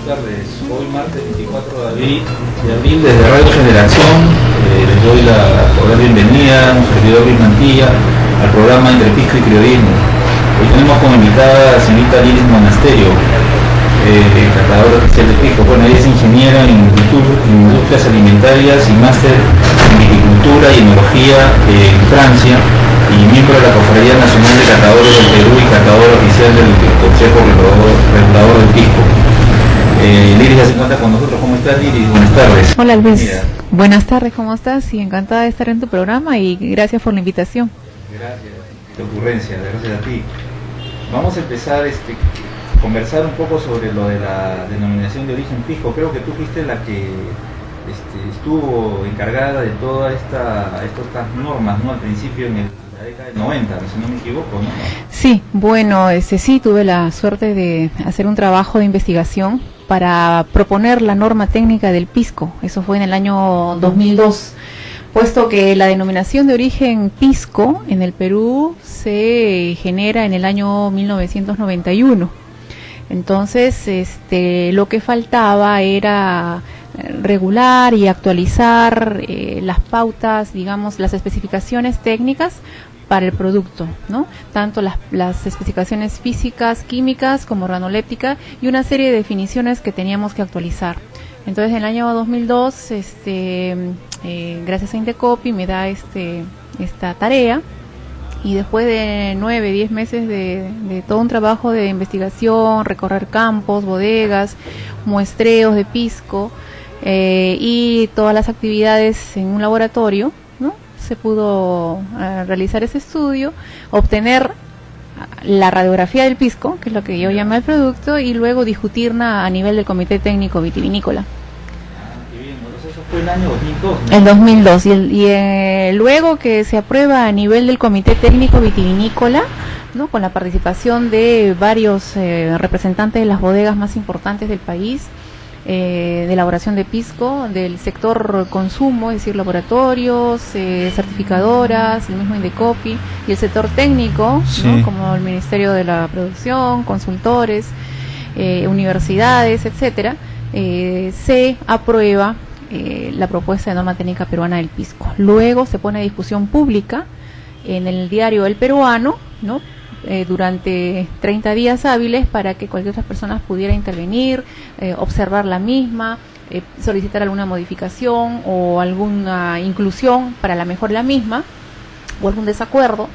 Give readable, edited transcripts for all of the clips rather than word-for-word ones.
tardes. Hoy martes 24 de abril desde Radio Generación les doy la cordial bienvenida a un servidor Luis Mantilla al programa Entre Pisco y Criollismo. Hoy tenemos como invitada a la señorita Liris Monasterio, catadora oficial de pisco. Bueno, ella es ingeniera en industrias alimentarias y máster en viticultura y enología en Francia, y miembro de la Cofradía Nacional de Catadores del Perú y catadora oficial del Consejo Regulador del Pisco. Liris ya se encuentra con nosotros. ¿Cómo estás, Liris? Buenas tardes. Hola, Luis. Mira. Buenas tardes, ¿cómo estás? Y encantada de estar en tu programa y gracias por la invitación. Gracias, de ocurrencia, gracias a ti. Vamos a empezar conversar un poco sobre lo de la denominación de origen pisco. Creo que tú fuiste la que estuvo encargada de todas estas normas, ¿no? Al principio en la década del 90, si no me equivoco, ¿no? Sí, bueno, sí, tuve la suerte de hacer un trabajo de investigación para proponer la norma técnica del pisco. Eso fue en el año 2002, puesto que la denominación de origen pisco en el Perú se genera en el año 1991. Entonces, lo que faltaba era regular y actualizar las pautas, digamos, las especificaciones técnicas para el producto, ¿no? Tanto las especificaciones físicas, químicas como organoléptica y una serie de definiciones que teníamos que actualizar. Entonces, en el año 2002, gracias a Indecopi me da esta tarea. Y después de 9, 10 meses de todo un trabajo de investigación, recorrer campos, bodegas, muestreos de pisco y todas las actividades en un laboratorio, ¿no? Se pudo realizar ese estudio, obtener la radiografía del pisco, que es lo que yo llamé el producto, y luego discutirla a nivel del Comité Técnico Vitivinícola. Fue el año 2002, ¿no? El 2002 y luego que se aprueba a nivel del Comité Técnico Vitivinícola, ¿no? Con la participación de varios representantes de las bodegas más importantes del país, de elaboración de pisco, del sector consumo, es decir, laboratorios, certificadoras, el mismo Indecopi, y el sector técnico, sí, ¿no? Como el Ministerio de la Producción, consultores, universidades, etcétera, se aprueba la propuesta de norma técnica peruana del pisco. Luego se pone a discusión pública en el diario El Peruano, ¿no? Durante 30 días hábiles para que cualquier otra persona pudiera intervenir, observar la misma, solicitar alguna modificación o alguna inclusión para la mejora de la misma o algún desacuerdo.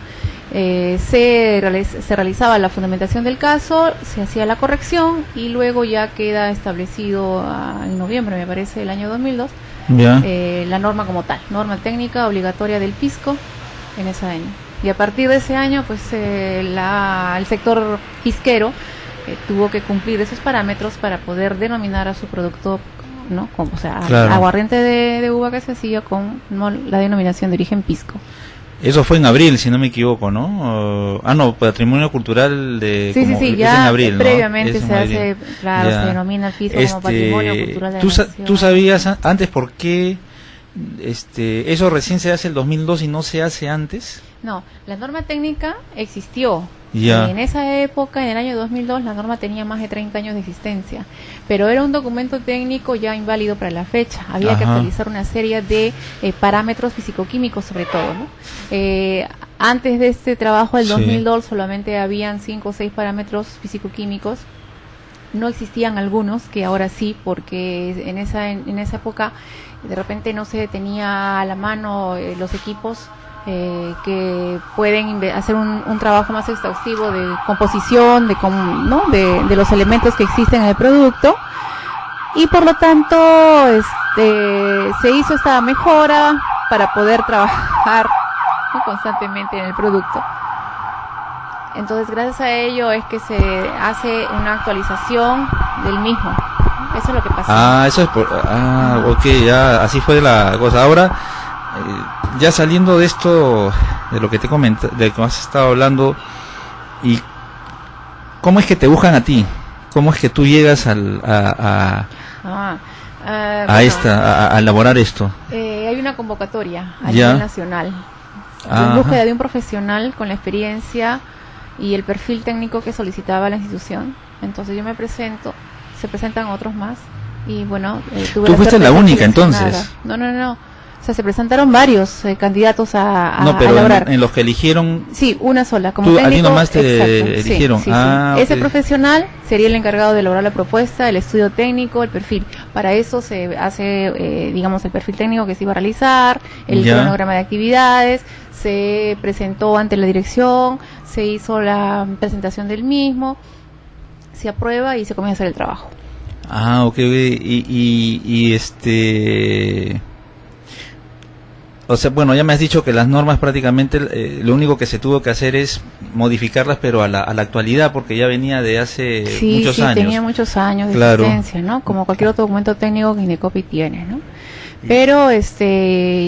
Se realizaba la fundamentación del caso, se hacía la corrección y luego ya queda establecido en noviembre, me parece, del año 2002, la norma como tal, norma técnica obligatoria del pisco en ese año. Y a partir de ese año, pues el sector pisquero tuvo que cumplir esos parámetros para poder denominar a su producto, ¿no? Como, o sea, claro, aguardiente de uva que se hacía con la denominación de origen pisco. Eso fue en abril, si no me equivoco, ¿no? No, Patrimonio Cultural de... Sí, ya en abril, previamente ¿no? Se hace, claro, se denomina el pisco como Patrimonio Cultural de la Nación. ¿Tú sabías antes por qué eso recién se hace el 2002 y no se hace antes? No, la norma técnica existió. Ya. En esa época, en el año 2002, la norma tenía más de 30 años de existencia, pero era un documento técnico ya inválido para la fecha. Había que actualizar una serie de parámetros fisicoquímicos, sobre todo, ¿no? Antes de este trabajo del 2002 solamente habían 5 o 6 parámetros fisicoquímicos. No existían algunos que ahora sí, porque en esa época de repente no se tenía a la mano los equipos que pueden hacer un trabajo más exhaustivo de composición, de los elementos que existen en el producto, y por lo tanto se hizo esta mejora para poder trabajar, ¿no?, constantemente en el producto. Entonces, gracias a ello es que se hace una actualización del mismo. Eso es lo que pasa. Eso es ok, ya así fue la cosa. Ahora, ya saliendo de esto, de lo que te comenté, de lo que has estado hablando, y ¿cómo es que te buscan a ti? ¿Cómo es que tú llegas a elaborar esto? Hay una convocatoria a nivel nacional en búsqueda de un profesional con la experiencia y el perfil técnico que solicitaba la institución. Entonces yo me presento, se presentan otros más. Y bueno, tuve ¿Tú fuiste suerte la de ser única seleccionada. entonces? No. O sea, se presentaron varios candidatos a No, pero lograr. en los que eligieron, Sí, una sola. Como tú, técnico, a ti nomás te exacto, eligieron. Sí. Ese Ok. profesional sería el encargado de elaborar la propuesta, el estudio técnico, el perfil. Para eso se hace, digamos, el perfil técnico que se iba a realizar, el Ya. cronograma de actividades, se presentó ante la dirección, se hizo la presentación del mismo, se aprueba y se comienza a hacer el trabajo. Ok. O sea, bueno, ya me has dicho que las normas prácticamente lo único que se tuvo que hacer es modificarlas, pero a la actualidad, porque ya venía de hace muchos años. Tenía muchos años de Claro. existencia, ¿no? Como cualquier otro documento técnico que Indecopi tiene, ¿no? Pero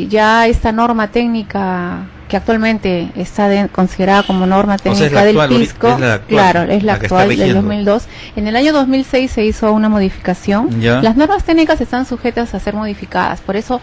ya esta norma técnica que actualmente está considerada como norma sea, técnica es la del actual, PISCO, es la actual, claro, es la la que está actual del rigiendo. 2002. En el año 2006 se hizo una modificación. Ya. Las normas técnicas están sujetas a ser modificadas, por eso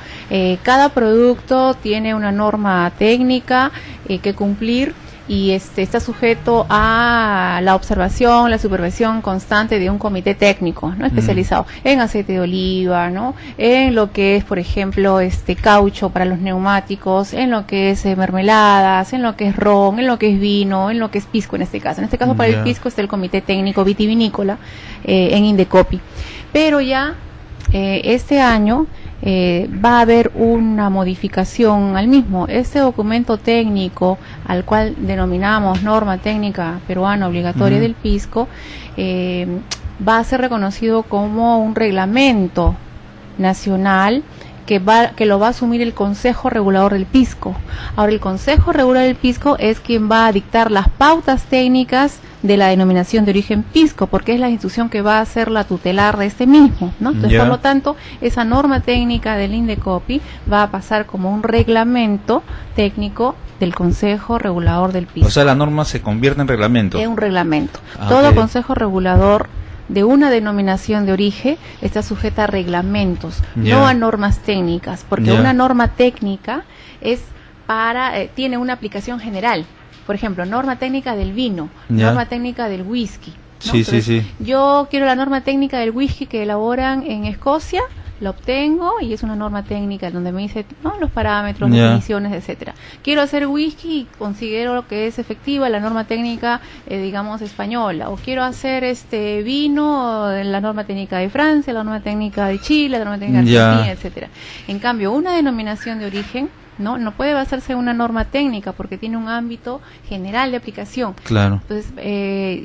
cada producto tiene una norma técnica que cumplir y está sujeto a la observación, la supervisión constante de un comité técnico, ¿no? Especializado en aceite de oliva, ¿no? En lo que es, por ejemplo, caucho para los neumáticos, en lo que es mermeladas, en lo que es ron, en lo que es vino, en lo que es pisco en este caso. En este caso, para Ya. el pisco está el comité técnico vitivinícola en Indecopi. Pero ya este año va a haber una modificación al mismo. Este documento técnico, al cual denominamos norma técnica peruana obligatoria del PISCO, va a ser reconocido como un reglamento nacional que lo va a asumir el Consejo Regulador del PISCO. Ahora, el Consejo Regulador del PISCO es quien va a dictar las pautas técnicas de la denominación de origen PISCO, porque es la institución que va a ser la tutelar de este mismo, ¿no? Entonces, Ya. por lo tanto, esa norma técnica del Indecopi va a pasar como un reglamento técnico del Consejo Regulador del PISCO. O sea, la norma se convierte en reglamento. Es un reglamento. Ah, Todo ok. Consejo Regulador de una denominación de origen está sujeta a reglamentos, Ya. no a normas técnicas, porque Ya. una norma técnica es tiene una aplicación general. Por ejemplo, norma técnica del vino, Ya. norma técnica del whisky, ¿no? Sí, Entonces, sí. yo quiero la norma técnica del whisky que elaboran en Escocia, la obtengo y es una norma técnica donde me dice, ¿no?, los parámetros, Ya. definiciones, etcétera. Quiero hacer whisky y considero que es efectiva la norma técnica, digamos, española. O quiero hacer vino, la norma técnica de Francia, la norma técnica de Chile, la norma técnica de Ya. Argentina, etcétera. En cambio, una denominación de origen no puede basarse en una norma técnica porque tiene un ámbito general de aplicación. Claro. Entonces,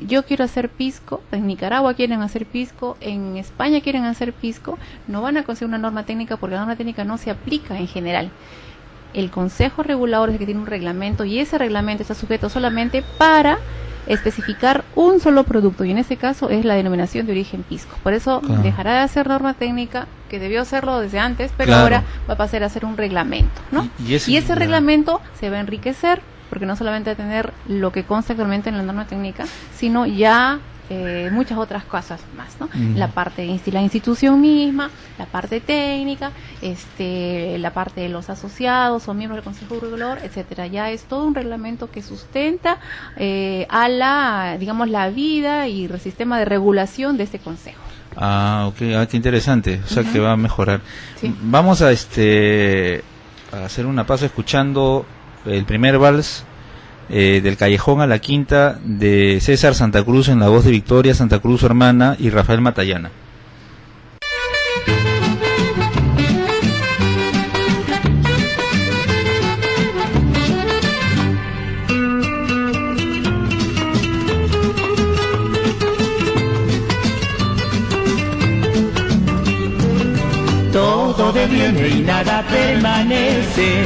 yo quiero hacer pisco, en Nicaragua quieren hacer pisco, en España quieren hacer pisco, no van a conseguir una norma técnica porque la norma técnica no se aplica en general. El Consejo Regulador es el que tiene un reglamento y ese reglamento está sujeto solamente para especificar un solo producto y en este caso es la denominación de origen pisco. Por eso Claro. dejará de hacer norma técnica, que debió hacerlo desde antes, pero Claro. ahora va a pasar a ser un reglamento, ¿no? Y ese- Y ese ya. reglamento se va a enriquecer porque no solamente va a tener lo que consta actualmente en la norma técnica, sino ya muchas otras cosas más, ¿no? La parte de la institución misma, la parte técnica, la parte de los asociados o miembros del Consejo Regulador, etcétera. Ya es todo un reglamento que sustenta a la vida y el sistema de regulación de este consejo. Ok, qué interesante, o sea que va a mejorar. Sí. Vamos a hacer una pausa escuchando el primer vals del Callejón a la Quinta de César Santa Cruz en la voz de Victoria Santa Cruz, su hermana, y Rafael Matallana. Todo deviene y nada permanece.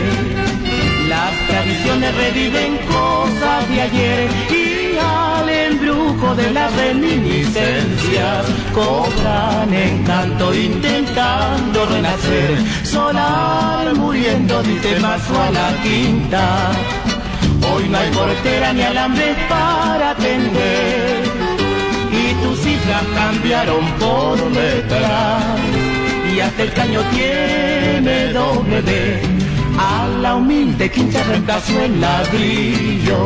Las tradiciones reviven cosas de ayer y al embrujo de las reminiscencias cobran encanto intentando renacer. Solar muriendo de temazo a la quinta. Hoy no hay portera ni alambre para atender y tus cifras cambiaron por letras. Y hasta el caño tiene doble D. A la humilde quinta reemplazó el ladrillo.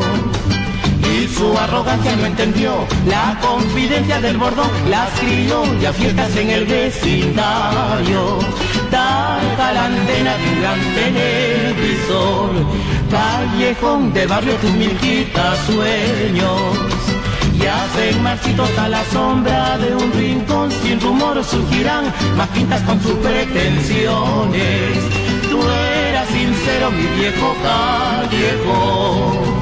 y su arrogancia no entendió la confidencia del bordón, las criollas fiestas en el vecindario, talca la antena de un gran televisor, callejón de barrio tus mil quitas sueños, y hacen marchitos a la sombra de un rincón, sin rumor surgirán más quintas con sus pretensiones, tú eras sincero mi viejo callejón.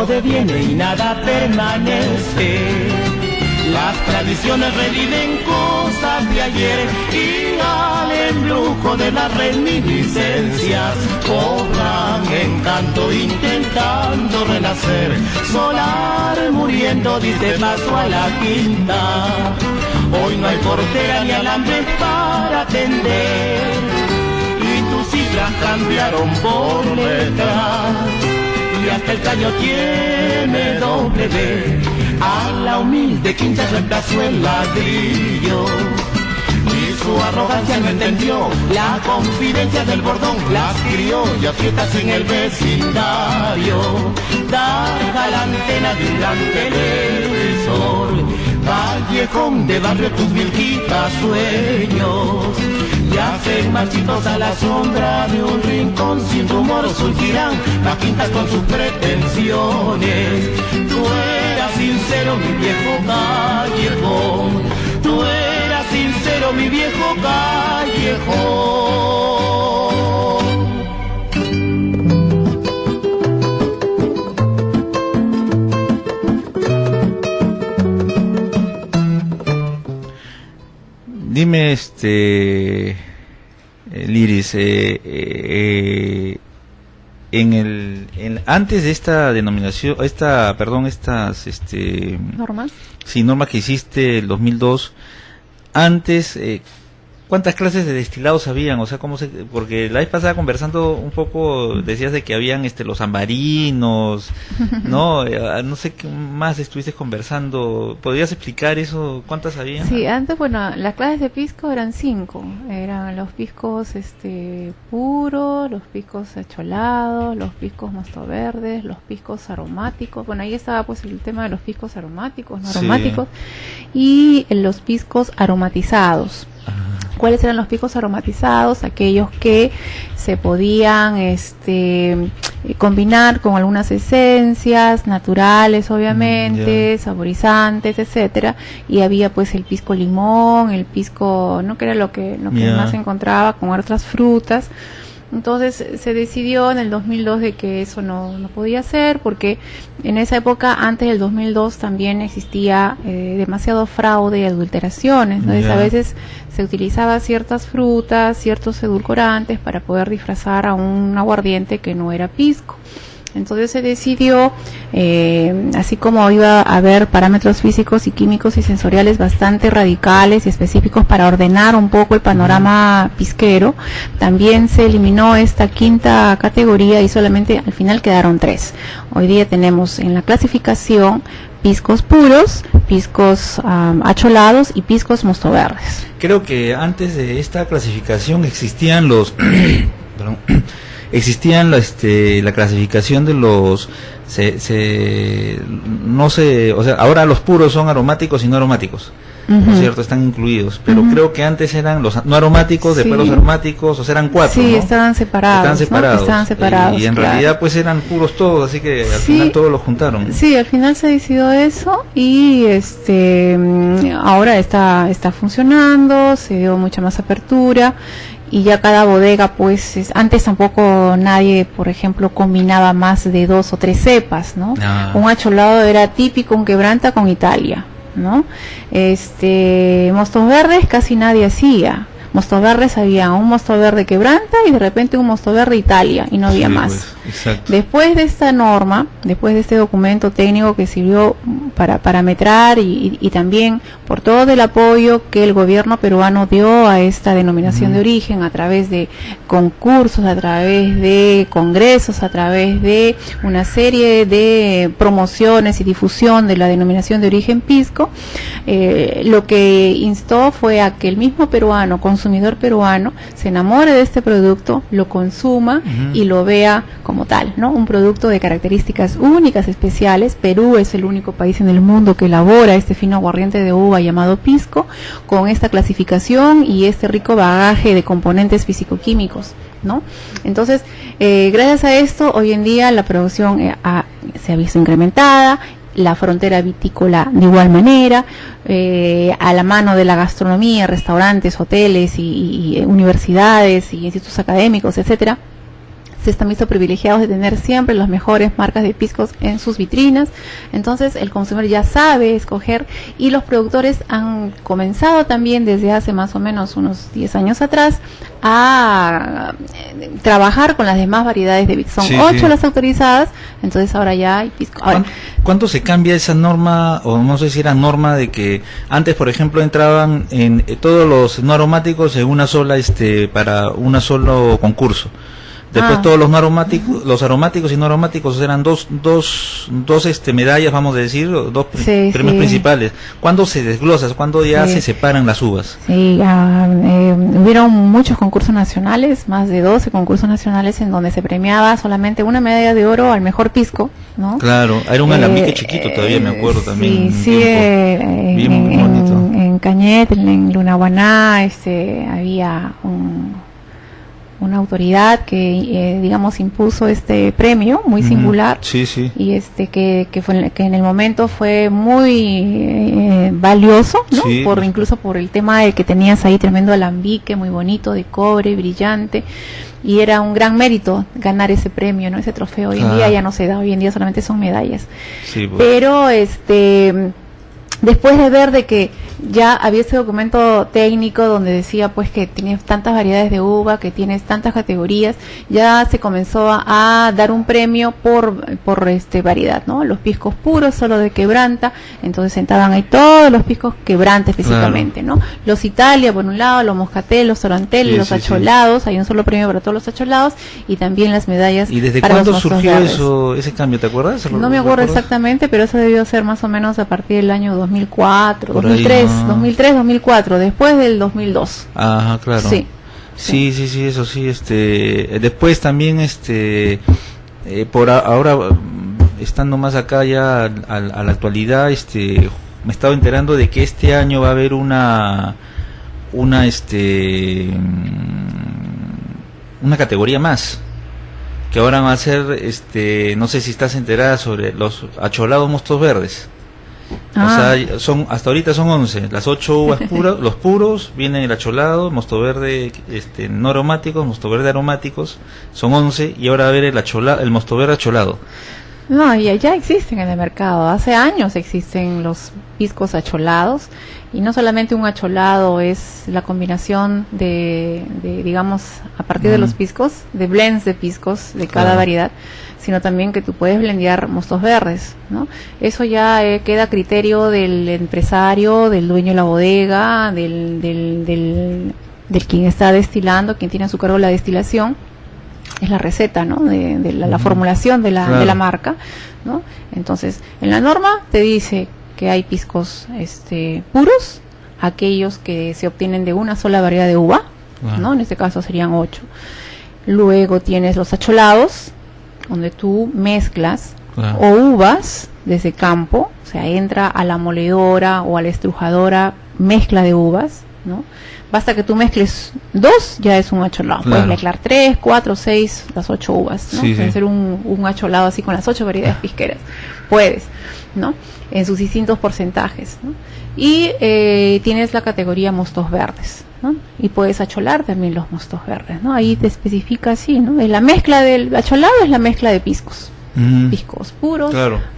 Deviene y nada permanece, las tradiciones reviven cosas de ayer y al embrujo de las reminiscencias cobran encanto intentando renacer, solar muriendo dice paso a la quinta, hoy no hay portera ni alambre para atender y tus cifras cambiaron por letras y hasta el caño tiene W, a la humilde quinta reemplazó el ladrillo, y su arrogancia no entendió la confidencia del bordón, las criollas fiestas en el vecindario, daga la antena de un gran televisor, callejón de barrio tus mil quitas sueños, y hacen marchitos a la sombra de un rincón, sin rumor surgirán las quintas con sus pretensiones, tú eras sincero mi viejo callejón, tú eras sincero mi viejo callejón. Dime, Liris, antes de esta denominación, estas, ¿Normas? Sí, normas que hiciste el 2002, antes, ¿cuántas clases de destilados habían? O sea, porque la vez pasada conversando un poco decías de que habían los ambarinos, ¿no? No sé qué más estuviste conversando. ¿Podrías explicar eso? ¿Cuántas habían? Sí, antes, bueno, las clases de pisco eran 5. Eran los piscos puros, los piscos acholados, los piscos mosto verdes, los piscos aromáticos. Bueno, ahí estaba pues el tema de los piscos aromáticos, no aromáticos, y los piscos aromatizados. ¿Cuáles eran los piscos aromatizados? Aquellos que se podían combinar con algunas esencias naturales, obviamente, saborizantes, etcétera. Y había pues el pisco limón, el pisco, no que era lo que más se encontraba, con otras frutas. Entonces se decidió en el 2002 de que eso no podía ser, porque en esa época, antes del 2002, también existía demasiado fraude y adulteraciones. Entonces a veces se utilizaba ciertas frutas, ciertos edulcorantes para poder disfrazar a un aguardiente que no era pisco. Entonces se decidió, así como iba a haber parámetros físicos y químicos y sensoriales bastante radicales y específicos para ordenar un poco el panorama pisquero, también se eliminó esta quinta categoría y solamente al final quedaron 3. Hoy día tenemos en la clasificación piscos puros, piscos acholados y piscos mosto verdes. Creo que antes de esta clasificación existían los... la clasificación de los o sea, ahora los puros son aromáticos y no aromáticos, ¿no es cierto? Están incluidos, pero creo que antes eran los no aromáticos, después los aromáticos, o sea, eran 4, sí, ¿no? estaban separados, estaban separados, y en realidad pues eran puros todos, así que al final todos los juntaron. Sí, al final se decidió eso y ahora está funcionando, se dio mucha más apertura. Y ya cada bodega, pues, antes tampoco nadie, por ejemplo, combinaba más de 2 o 3 cepas, ¿no? Un acholado era típico, un quebranta con Italia, ¿no? Mostos verdes casi nadie hacía. Mostos verdes había un mosto verde quebranta y de repente un mosto verde Italia y no había más. Pues, después de esta norma, después de este documento técnico que sirvió para parametrar y también por todo el apoyo que el gobierno peruano dio a esta denominación de origen a través de concursos, a través de congresos, a través de una serie de promociones y difusión de la denominación de origen pisco. Lo que instó fue a que el mismo peruano, consumidor peruano, se enamore de este producto, lo consuma y lo vea como tal, ¿no? Un producto de características únicas, especiales. Perú es el único país en el mundo que elabora este fino aguardiente de uva llamado pisco, con esta clasificación y este rico bagaje de componentes físico-químicos, ¿no? Entonces, gracias a esto, hoy en día la producción se ha visto incrementada, la frontera vitícola de igual manera, a la mano de la gastronomía, restaurantes, hoteles y universidades y institutos académicos, etcétera, se están visto privilegiados de tener siempre las mejores marcas de piscos en sus vitrinas. Entonces el consumidor ya sabe escoger, y los productores han comenzado también desde hace más o menos unos 10 años atrás a trabajar con las demás variedades de pisco. Son 8 las autorizadas, entonces ahora ya hay pisco. Ahora, ¿cuánto se cambia esa norma, o no sé si era norma, de que antes, por ejemplo, entraban en todos los no aromáticos en una sola, para un solo concurso? Después todos los no aromáticos, los aromáticos y no aromáticos eran dos medallas, vamos a decir, dos premios principales. ¿Cuándo se desglosa? ¿Cuándo ya se separan las uvas? Sí, hubieron muchos concursos nacionales, más de 12 concursos nacionales en donde se premiaba solamente una medalla de oro al mejor pisco, ¿no? Claro, era un alambique chiquito todavía, me acuerdo también. Sí, bien bonito. En Cañete, en Lunahuaná, había una autoridad que digamos impuso este premio muy singular, y que en el momento fue muy valioso, ¿no? Incluso por el tema de que tenías ahí tremendo alambique muy bonito, de cobre, brillante, y era un gran mérito ganar ese premio, ¿no? Ese trofeo. Hoy en día ya no se da, hoy en día solamente son medallas. Pero después de ver de que ya había ese documento técnico donde decía pues que tienes tantas variedades de uva, que tienes tantas categorías, ya se comenzó a dar un premio por variedad, ¿no? Los piscos puros, solo de quebranta, entonces sentaban ahí todos los piscos quebranta específicamente, ¿no? Los Italia por un lado, los moscatel, los torantel, los acholados, hay un solo premio para todos los acholados, y también las medallas. ¿Y desde para cuándo surgió ese cambio? ¿Te acuerdas? No me acuerdo exactamente, pero eso debió ser más o menos a partir del año 2004, 2003, 2003, 2004, después del 2002. Ajá, claro. Sí, eso sí. Después también, por ahora, estando más acá ya a la actualidad, me estaba enterando de que este año va a haber una categoría más, que ahora va a ser, no sé si estás enterada sobre los acholados mostos verdes. O sea, hasta ahorita son 11, las 8 uvas puras, los puros, viene el acholado, mosto verde no aromáticos, mosto verde aromáticos, son 11, y ahora va a haber el mosto verde acholado. No, ya existen en el mercado, hace años existen los piscos acholados, y no solamente un acholado, es la combinación de digamos, a partir de los piscos, de blends de piscos de cada variedad, sino también que tú puedes blendear mostos verdes, ¿no? Eso ya queda a criterio del empresario, del dueño de la bodega, del quien está destilando, quien tiene a su cargo la destilación. Es la receta, ¿no? De la formulación de la marca, ¿no? Entonces, en la norma te dice que hay piscos puros, aquellos que se obtienen de una sola variedad de uva, ¿no? En este caso serían 8. Luego tienes los acholados, donde tú mezclas o uvas desde campo, o sea, entra a la moledora o a la estrujadora mezcla de uvas, ¿no? Basta que tú mezcles 2, ya es un acholado. Puedes mezclar 3, 4, 6, las 8 uvas, ¿no? Puede ser un acholado así con las 8 variedades pisqueras. Puedes, ¿no? En sus distintos porcentajes, ¿no? Y tienes la categoría mostos verdes, ¿no? Y puedes acholar también los mostos verdes, ¿no? Ahí te especifica así, ¿no? La mezcla del acholado es la mezcla de piscos. Piscos puros,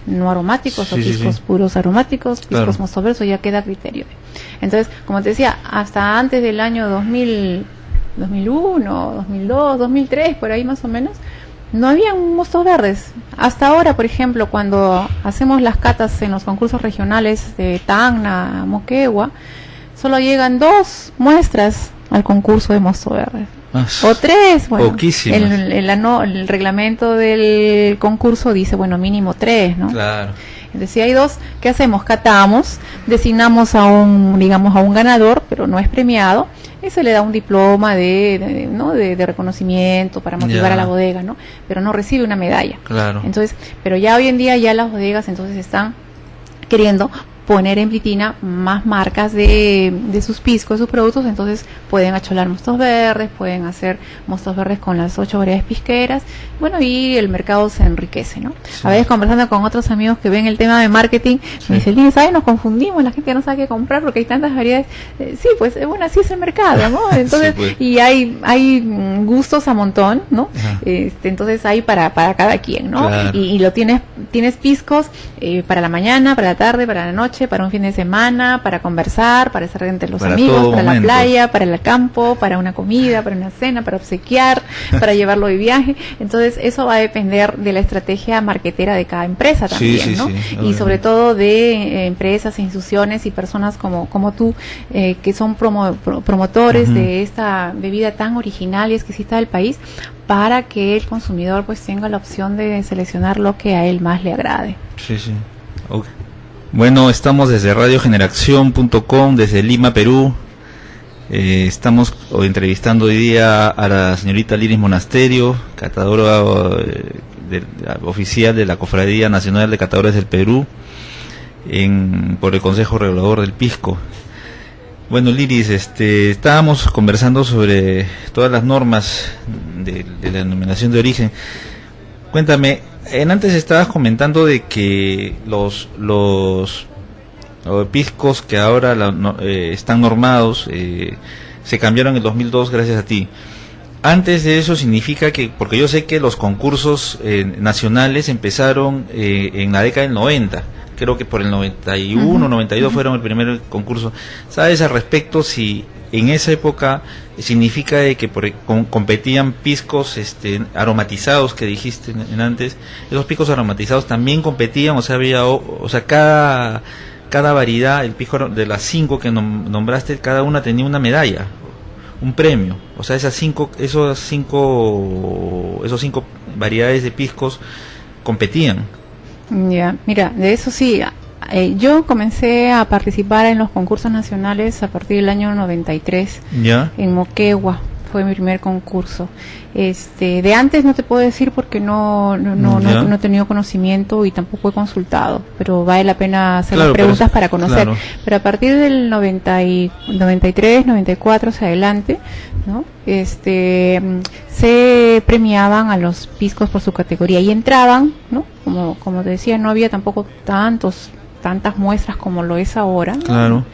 no aromáticos, o piscos puros aromáticos, piscos mostos verdes, ya queda a criterio. Entonces, como te decía, hasta antes del año 2001, 2002, 2003, por ahí más o menos, no habían mostos verdes. Hasta ahora, por ejemplo, cuando hacemos las catas en los concursos regionales de Tacna, Moquegua, solo llegan 2 muestras al concurso de mosto verde. O 3, bueno, poquísimas. El reglamento del concurso dice, bueno, mínimo 3, ¿no? Claro. Entonces, si hay 2, ¿qué hacemos? Catamos, designamos a un ganador, pero no es premiado, y se le da un diploma de reconocimiento para motivar a la bodega, ¿no? Pero no recibe una medalla. Claro. Entonces, pero ya hoy en día ya las bodegas entonces están queriendo poner en vitrina más marcas de sus piscos, sus productos, entonces pueden acholar mostos verdes, pueden hacer mostos verdes con las 8 variedades pisqueras, bueno, y el mercado se enriquece, ¿no? Sí. A veces conversando con otros amigos que ven el tema de marketing, me dicen, Lini, ¿sabes? Nos confundimos, la gente no sabe qué comprar porque hay tantas variedades. Sí, pues, bueno, así es el mercado, ¿no? Entonces, sí, pues. Y hay gustos a montón, ¿no? Entonces hay para cada quien, ¿no? Claro. Y tienes piscos para la mañana, para la tarde, para la noche, para un fin de semana, para conversar, para estar entre los amigos, para la playa, para el campo, para una comida, para una cena, para obsequiar, para llevarlo de viaje. Entonces, eso va a depender de la estrategia marketera de cada empresa también, ¿no? Sí, y sobre todo de empresas, instituciones y personas como tú, que son promotores de esta bebida tan original y exquisita del país, para que el consumidor pues tenga la opción de seleccionar lo que a él más le agrade. Sí, sí. Okay. Bueno, estamos desde radiogeneración.com, desde Lima, Perú. Estamos entrevistando hoy día a la señorita Liris Monasterio, catadora oficial de la Cofradía Nacional de Catadores del Perú, por el Consejo Regulador del Pisco. Bueno, Liris, estábamos conversando sobre todas las normas de la denominación de origen. Cuéntame, antes estabas comentando de que los piscos que ahora están normados se cambiaron en el 2002 gracias a ti. Antes de eso significa que, porque yo sé que los concursos nacionales empezaron en la década del 90, creo que por el 91, 92 fueron el primer concurso. ¿Sabes al respecto si en esa época significa de que competían piscos aromatizados que dijiste antes? Esos piscos aromatizados también competían, o sea, cada variedad, el pisco de las 5 que nombraste, cada una tenía una medalla, un premio. O sea, esos cinco variedades de piscos competían. Ya, mira, de eso sí. Yo comencé a participar en los concursos nacionales a partir del año 93. ¿Ya? En Moquegua fue mi primer concurso. De antes no te puedo decir porque no he tenido conocimiento y tampoco he consultado, pero vale la pena hacer las preguntas para conocer. Claro. Pero a partir del 93, 94 hacia adelante, ¿no? Se premiaban a los piscos por su categoría y entraban, ¿no? Como te decía, no había tampoco tantas muestras como lo es ahora, ¿no? Claro.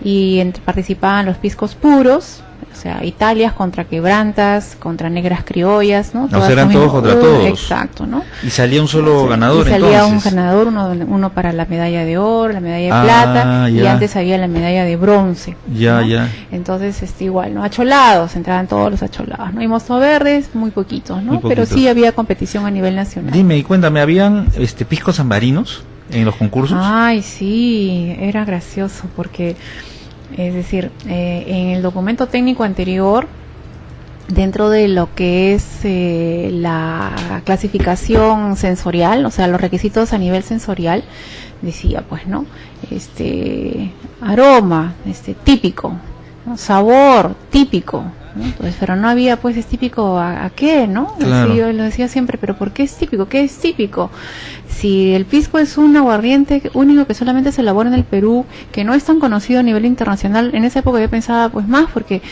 Y participaban los piscos puros, o sea, Italias contra quebrantas, contra negras criollas, ¿no? O sea, eran todos contra todos. Exacto, ¿no? Y salía un solo ganador, salía un ganador, uno para la medalla de oro, la medalla de plata, y antes había la medalla de bronce. Ya, ¿no? ya. Entonces, igual, ¿no? Acholados, entraban todos los acholados, ¿no? Y mosto verdes, muy poquitos, ¿no? Pero sí había competición a nivel nacional. Dime, y cuéntame, ¿habían piscos ambarinos en los concursos? Ay, sí, era gracioso porque, es decir, en el documento técnico anterior, dentro de lo que es la clasificación sensorial, o sea, los requisitos a nivel sensorial, decía, pues, ¿no? Aroma, típico, ¿no? Sabor, típico, ¿no? Entonces, pero no había, pues, ¿es típico a qué, no? Claro. Así, yo lo decía siempre, pero ¿por qué es típico? ¿Qué es típico? Si el pisco es un aguardiente único que solamente se elabora en el Perú, que no es tan conocido a nivel internacional, en esa época yo pensaba, pues, más, porque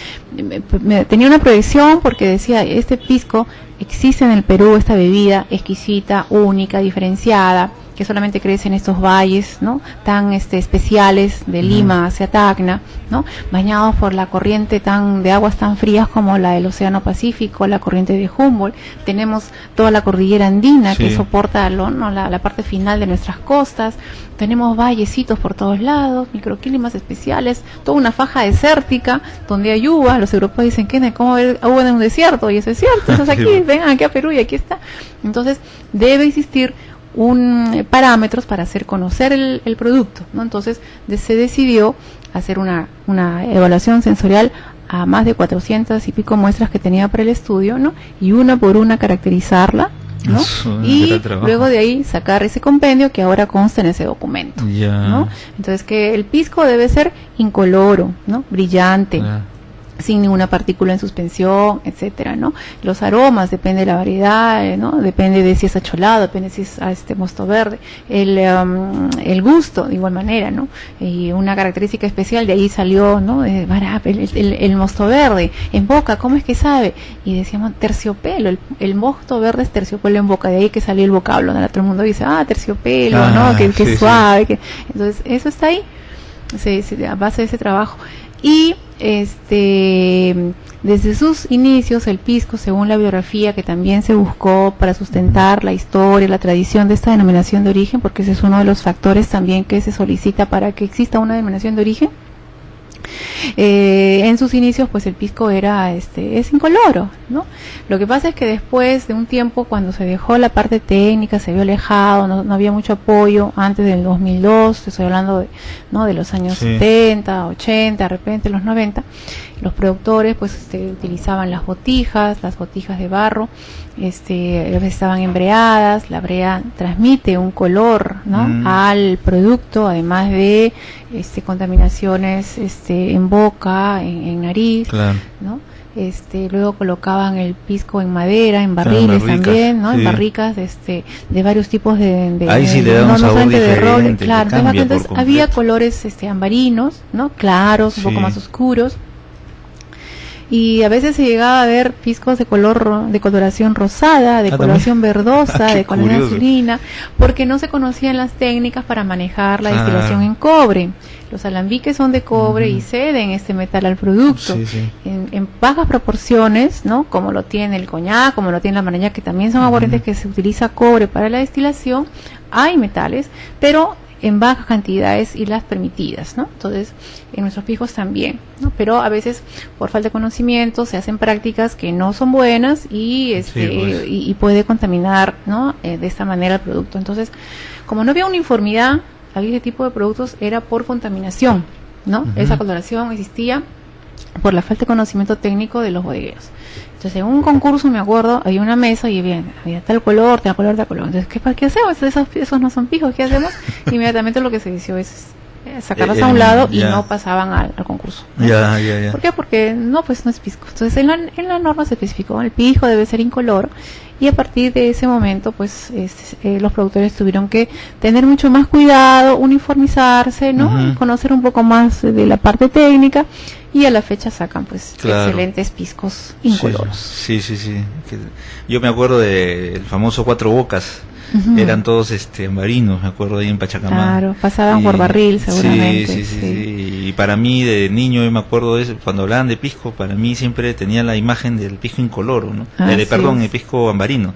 tenía una proyección, porque decía, este pisco existe en el Perú, esta bebida exquisita, única, diferenciada, que que solamente crece en estos valles, ¿no? Tan especiales de Lima hacia Tacna, ¿no? Bañados por la corriente de aguas tan frías como la del Océano Pacífico, la corriente de Humboldt. Tenemos toda la cordillera andina que soporta la parte final de nuestras costas. Tenemos vallecitos por todos lados, microclimas especiales, toda una faja desértica donde hay uvas. Los europeos dicen que ¿cómo ver uva en un desierto? Y eso es cierto, eso es aquí, vengan aquí a Perú y aquí está. Entonces debe existir parámetros para hacer conocer el producto, ¿no? Entonces se decidió hacer una evaluación sensorial a más de 400 y pico muestras que tenía para el estudio, ¿no? Y una por una caracterizarla, ¿no? Y luego de ahí sacar ese compendio que ahora consta en ese documento, ¿no? Entonces que el pisco debe ser incoloro, ¿no? Brillante, sin ninguna partícula en suspensión, etcétera, ¿no? Los aromas, depende de la variedad, ¿no? Depende de si es acholado, depende de si es mosto verde. El gusto, de igual manera, ¿no? Y una característica especial, de ahí salió, ¿no? El mosto verde, en boca, ¿cómo es que sabe? Y decíamos terciopelo, el mosto verde es terciopelo en boca, de ahí que salió el vocablo, ¿no? Todo el mundo dice, terciopelo, ¿no? Que suave, sí. Entonces, eso está ahí, a base de ese trabajo. Y desde sus inicios el pisco, según la biografía que también se buscó para sustentar la historia, la tradición de esta denominación de origen, porque ese es uno de los factores también que se solicita para que exista una denominación de origen. En sus inicios pues el pisco es incoloro, ¿no? Lo que pasa es que después de un tiempo, cuando se dejó la parte técnica, se vio alejado, no había mucho apoyo antes del 2002, estoy hablando de los años 70, 80, de repente los 90, los productores pues utilizaban las botijas de barro, a veces estaban embreadas, la brea transmite un color, ¿no? Al producto, además de contaminaciones en boca, en nariz, ¿no? Luego colocaban el pisco en madera, en barriles también, ¿no? En barricas de varios tipos de ahí sí le da un sabor diferente, claro. Entonces había colores ambarinos, ¿no? Claros, un poco más oscuros. Y a veces se llegaba a ver piscos de coloración rosada, de coloración verdosa, de coloración azulina, porque no se conocían las técnicas para manejar la destilación en cobre. Los alambiques son de cobre y ceden este metal al producto en bajas proporciones, ¿no? Como lo tiene el coñac, como lo tiene la maraña, que también son aguardientes que se utiliza cobre para la destilación. Hay metales, pero en bajas cantidades y las permitidas, ¿no? Entonces, en nuestros piscos también, ¿no? Pero a veces, por falta de conocimiento, se hacen prácticas que no son buenas y y puede contaminar, ¿no? De esta manera el producto. Entonces, como no había uniformidad, había ese tipo de productos, era por contaminación, ¿no? Esa coloración existía por la falta de conocimiento técnico de los bodegueros. Entonces, en un concurso, me acuerdo, había una mesa y había tal color, tal color, tal color. Entonces, ¿qué hacemos? Esos no son pijos, ¿qué hacemos? Inmediatamente lo que se hizo es sacarlos a un lado y no pasaban al concurso, ¿no? ¿Por qué? Porque no es pisco. Entonces, en la norma se especificó, el pijo debe ser incoloro, y a partir de ese momento, pues, los productores tuvieron que tener mucho más cuidado, uniformizarse, ¿no? Conocer un poco más de la parte técnica, y a la fecha sacan pues excelentes piscos incoloros. Sí. Yo me acuerdo del famoso Cuatro Bocas, eran todos ambarinos, me acuerdo ahí en Pachacamá. Claro, pasaban por barril seguramente. Sí. Y para mí de niño, yo me acuerdo de eso, cuando hablaban de pisco, para mí siempre tenía la imagen del pisco incoloro, ¿no? El pisco ambarino.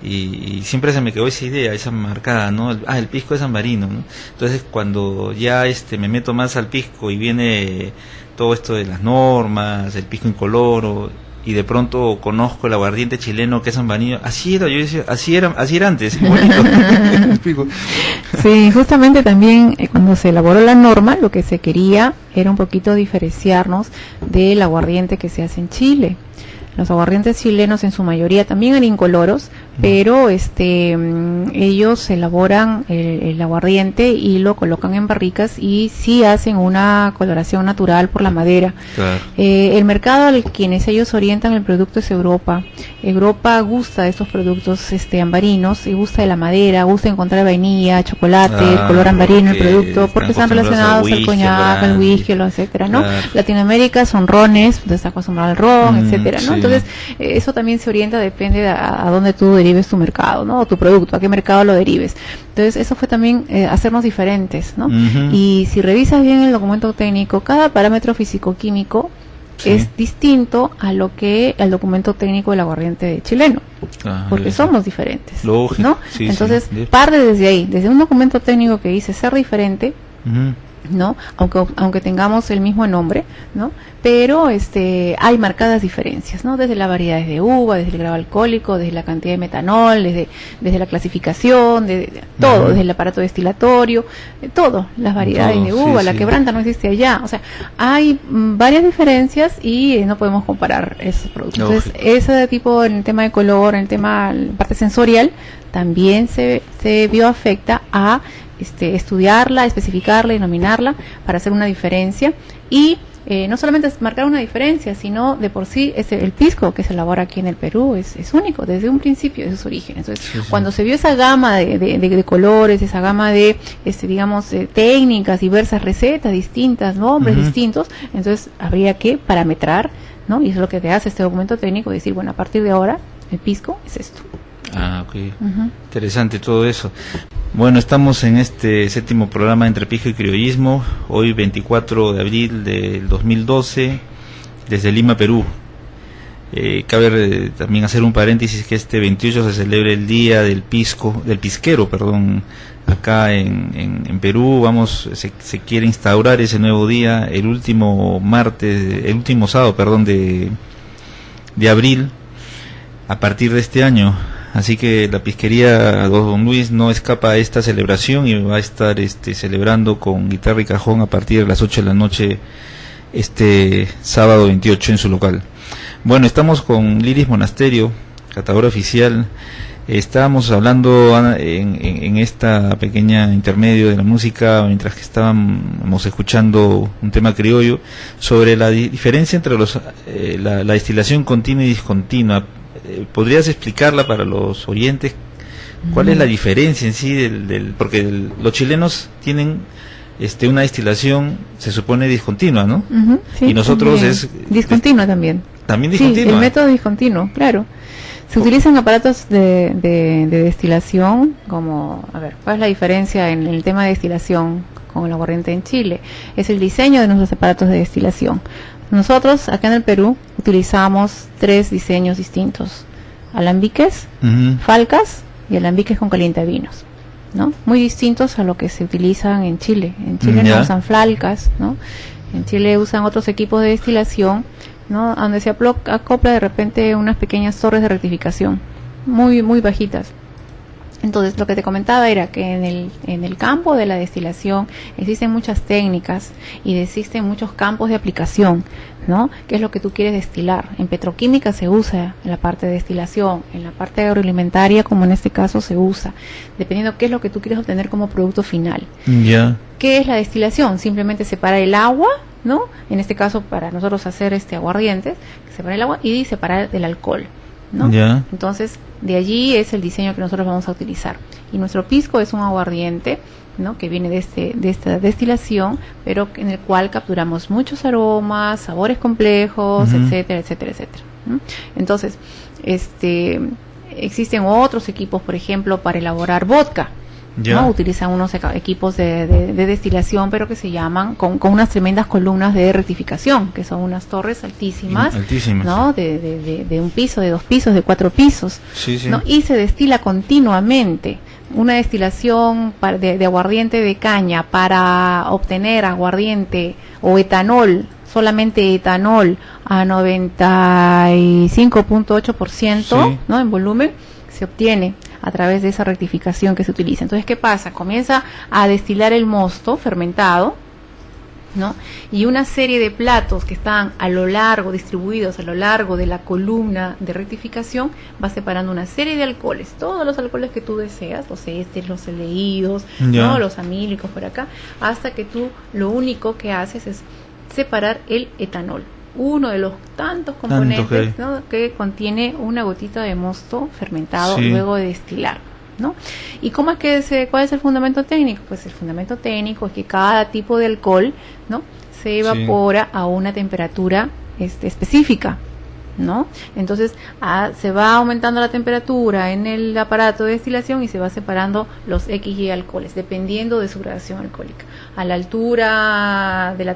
Y siempre se me quedó esa idea, esa marcada, ¿no? El pisco es ambarino, ¿no? Entonces cuando ya me meto más al pisco y viene todo esto de las normas, el pisco incoloro, y de pronto conozco el aguardiente chileno que es ambarino, así era, yo decía, así era antes, bonito. Sí, justamente también cuando se elaboró la norma, lo que se quería era un poquito diferenciarnos del aguardiente que se hace en Chile. Los aguardientes chilenos en su mayoría también eran incoloros, pero ellos elaboran el aguardiente y lo colocan en barricas y sí hacen una coloración natural por la madera. Claro. El mercado al quienes ellos orientan el producto es Europa. Europa gusta de estos productos ambarinos, y gusta de la madera, gusta encontrar vainilla, chocolate, el color ambarino el producto, porque están relacionados al coñac, al whisky, etcétera, ¿no? Claro. Latinoamérica son rones, está acostumbrado al ron, etcétera, ¿no? Entonces, eso también se orienta, depende a dónde tú derives tu mercado, ¿no? O tu producto, a qué mercado lo derives. Entonces, eso fue también hacernos diferentes, ¿no? Y si revisas bien el documento técnico, cada parámetro físico-químico es distinto al documento técnico del aguardiente chileno, porque somos diferentes, lógico, ¿no? Sí, entonces sí. parte desde ahí, desde un documento técnico que dice ser diferente, ¿no? Aunque tengamos el mismo nombre, ¿no? Pero hay marcadas diferencias, ¿no? Desde las variedades de uva, desde el grado alcohólico, desde la cantidad de metanol, desde la clasificación, de todo, desde el aparato destilatorio, todo, las variedades de uva, la quebranta no existe allá, o sea, hay varias diferencias y no podemos comparar esos productos. Entonces, ese tipo, en el tema de color, en el tema, la parte sensorial, también se vio afecta a estudiarla, especificarla y nominarla para hacer una diferencia y no solamente es marcar una diferencia, sino de por sí el pisco que se elabora aquí en el Perú es único desde un principio de sus orígenes. Entonces, cuando se vio esa gama de colores, esa gama de digamos técnicas, diversas recetas distintas, nombres distintos, entonces habría que parametrar, ¿no? Y eso es lo que te hace este documento técnico, decir, bueno, a partir de ahora el pisco es esto. Ok. Interesante todo eso. Bueno, estamos en este 7º programa Entre Pisco y Criollismo, hoy 24 de abril del 2012, desde Lima, Perú. Cabe también hacer un paréntesis que este 28 se celebra el Día del Pisquero, acá en Perú. Se quiere instaurar ese nuevo día el último sábado, de abril, a partir de este año. Así que la Pisquería Don Luis no escapa a esta celebración y va a estar celebrando con guitarra y cajón a partir de las 8 de la noche este sábado 28 en su local. Bueno, estamos con Liris Monasterio, catadora oficial. Estábamos hablando en esta pequeña intermedio de la música, mientras que estábamos escuchando un tema criollo, sobre la diferencia entre la destilación continua y discontinua. ¿Podrías explicarla para los oyentes? ¿Cuál es la diferencia en sí porque los chilenos tienen una destilación, se supone, discontinua, ¿no? Sí, y nosotros también. Discontinua también. También discontinua. Sí, el método discontinuo, claro. Se utilizan aparatos de destilación como, ¿cuál es la diferencia en el tema de destilación con el aguardiente en Chile? Es el diseño de nuestros aparatos de destilación. Nosotros, acá en el Perú, utilizamos 3 diseños distintos: alambiques, falcas y alambiques con calientavinos, ¿no? Muy distintos a lo que se utilizan en Chile. En Chile no usan falcas, ¿no? En Chile usan otros equipos de destilación, ¿no? Donde se acopla de repente unas pequeñas torres de rectificación, muy bajitas. Entonces, lo que te comentaba era que en el campo de la destilación existen muchas técnicas y existen muchos campos de aplicación, ¿no? ¿Qué es lo que tú quieres destilar? En petroquímica se usa en la parte de destilación, en la parte agroalimentaria, como en este caso, se usa, dependiendo qué es lo que tú quieres obtener como producto final. ¿Qué es la destilación? Simplemente separar el agua, ¿no? En este caso, para nosotros hacer aguardientes, separar el agua y separar el alcohol, ¿no? Entonces, de allí es el diseño que nosotros vamos a utilizar. Y nuestro pisco es un aguardiente, ¿no? Que viene de esta destilación, pero en el cual capturamos muchos aromas, sabores complejos, etcétera, etcétera, etcétera, ¿no? Entonces, existen otros equipos, por ejemplo, para elaborar vodka, ¿no? Utilizan unos equipos de destilación, pero que se llaman con unas tremendas columnas de rectificación, que son unas torres altísimas, ¿no? De un piso, de 2 pisos, de 4 pisos, ¿no? Y se destila continuamente. Una destilación de aguardiente de caña para obtener aguardiente o etanol, solamente etanol a 95.8%, ¿no? En volumen, se obtiene a través de esa rectificación que se utiliza. Entonces, ¿qué pasa? Comienza a destilar el mosto fermentado, ¿no? Y una serie de platos que están distribuidos a lo largo de la columna de rectificación, va separando una serie de alcoholes, todos los alcoholes que tú deseas, los ésteres, los aldehídos, ¿no? Los amílicos por acá, hasta que tú lo único que haces es separar el etanol, uno de los tantos componentes, ¿no? Que contiene una gotita de mosto fermentado luego de destilar, ¿no? ¿Y cómo es que cuál es el fundamento técnico? Pues el fundamento técnico es que cada tipo de alcohol, ¿no? Se evapora a una temperatura específica, ¿no? Entonces se va aumentando la temperatura en el aparato de destilación y se va separando los XY alcoholes, dependiendo de su gradación alcohólica. A la altura de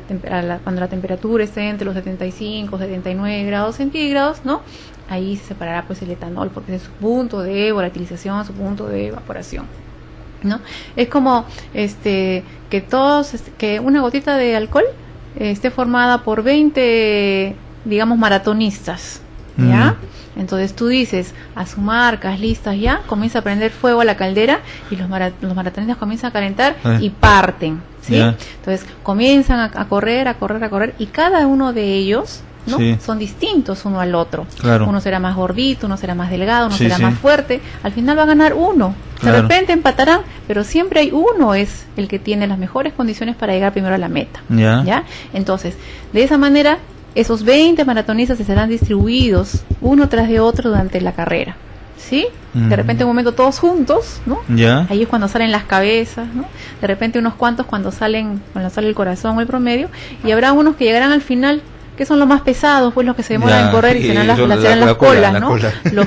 cuando la temperatura esté entre los 75, 79 grados centígrados, ¿no? Ahí se separará pues el etanol, porque es su punto de volatilización, su punto de evaporación, ¿no? Es como que una gotita de alcohol esté formada por 20, digamos, maratonistas, ¿ya? Entonces tú dices, a su marcas, listas ya, comienza a prender fuego a la caldera y los maratonistas comienzan a calentar y parten, ¿sí? Entonces comienzan a correr, y cada uno de ellos, ¿no? Son distintos uno al otro. Claro. Uno será más gordito, uno será más delgado, uno será más fuerte. Al final va a ganar uno. De repente empatarán, pero siempre hay uno es el que tiene las mejores condiciones para llegar primero a la meta. ¿Ya? Entonces, de esa manera, esos 20 maratonistas se serán distribuidos uno tras de otro durante la carrera. ¿Sí? De repente un momento todos juntos, ¿no? Ahí es cuando salen las cabezas, ¿no? De repente unos cuantos cuando sale el corazón o el promedio, y habrá unos que llegarán al final, que son los más pesados, pues los que se demoran en correr y serán las colas, ¿no?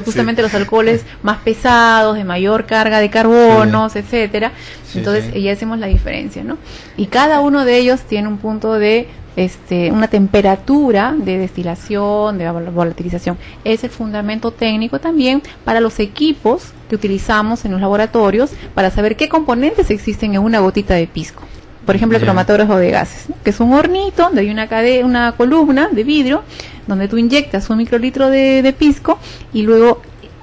Justamente los alcoholes más pesados, de mayor carga de carbonos, etcétera. Entonces ya hacemos la diferencia, ¿no? Y cada uno de ellos tiene un punto de una temperatura de destilación, de volatilización. Es el fundamento técnico también para los equipos que utilizamos en los laboratorios para saber qué componentes existen en una gotita de pisco. Por ejemplo, el cromatógrafo de gases, ¿no? Que es un hornito donde hay una columna de vidrio donde tú inyectas 1 microlitro de pisco y luego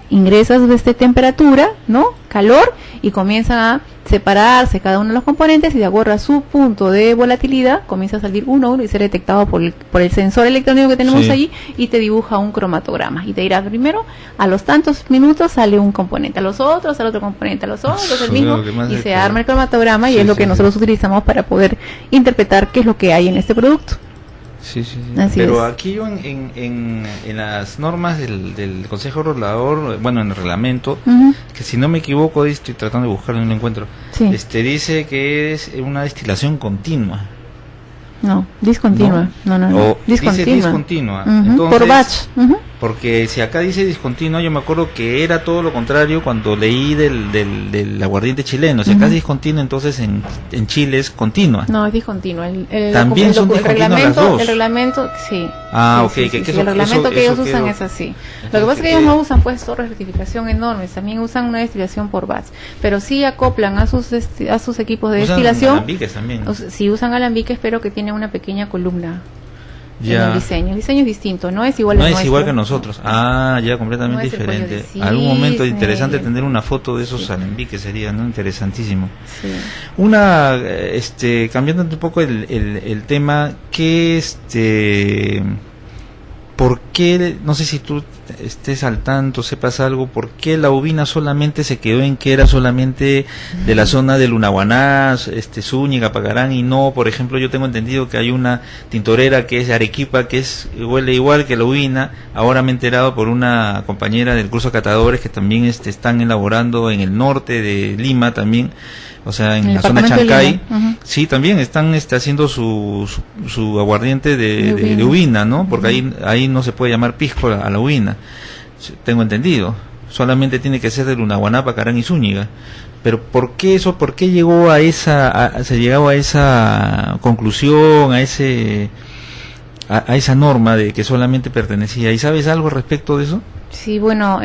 ingresas temperatura, ¿no? Calor, y comienzan a separarse cada uno de los componentes y de acuerdo a su punto de volatilidad comienza a salir uno a uno y ser detectado por el sensor electrónico que tenemos allí, y te dibuja un cromatograma y te dirá primero a los tantos minutos sale un componente, a los otros al otro componente, a los otros el mismo, y se arma el cromatograma y es lo que nosotros utilizamos para poder interpretar qué es lo que hay en este producto. Pero aquí yo en las normas del Consejo Regulador, bueno, en el reglamento, que si no me equivoco, estoy tratando de buscarlo y no lo encuentro, dice que es una destilación continua. No, discontinua. No. Dice discontinua. Entonces, por batch. Porque si acá dice discontinua, yo me acuerdo que era todo lo contrario cuando leí del aguardiente chileno. Si acá es discontinua, entonces en Chile es continua. No, es discontinua. También son discontinuas las dos. El reglamento, sí. El reglamento que ellos usan es así. Lo que pasa es que ellos no usan pues torres de rectificación enormes, también usan una destilación por batch. Pero sí acoplan a sus equipos de destilación. Usan alambiques también. Sí, usan alambiques, pero que tienen una pequeña columna. En el diseño es distinto, no es igual que nosotros. Completamente diferente. Algún momento interesante tener una foto de esos alambiques sería, ¿no? Interesantísimo. Cambiando un poco el tema, ¿por qué, no sé si tú estés al tanto, sepas algo, por qué la uvina solamente se quedó en que era solamente de la zona de Lunahuaná, Zúñiga, Pacarán, y no, por ejemplo, yo tengo entendido que hay una tintorera que es de Arequipa, que huele igual que la uvina? Ahora me he enterado por una compañera del curso de catadores que también están elaborando en el norte de Lima también, o sea, en la zona de Chancay, sí, también están haciendo su aguardiente de uvina, ¿no? Porque ahí no se puede llamar pisco a la uvina, tengo entendido, solamente tiene que ser de Lunahuaná, Pacarán y Zúñiga. Pero ¿por qué eso? ¿Por qué llegó se llegaba a esa conclusión, a esa norma de que solamente pertenecía? ¿Y sabes algo respecto de eso? Sí, bueno,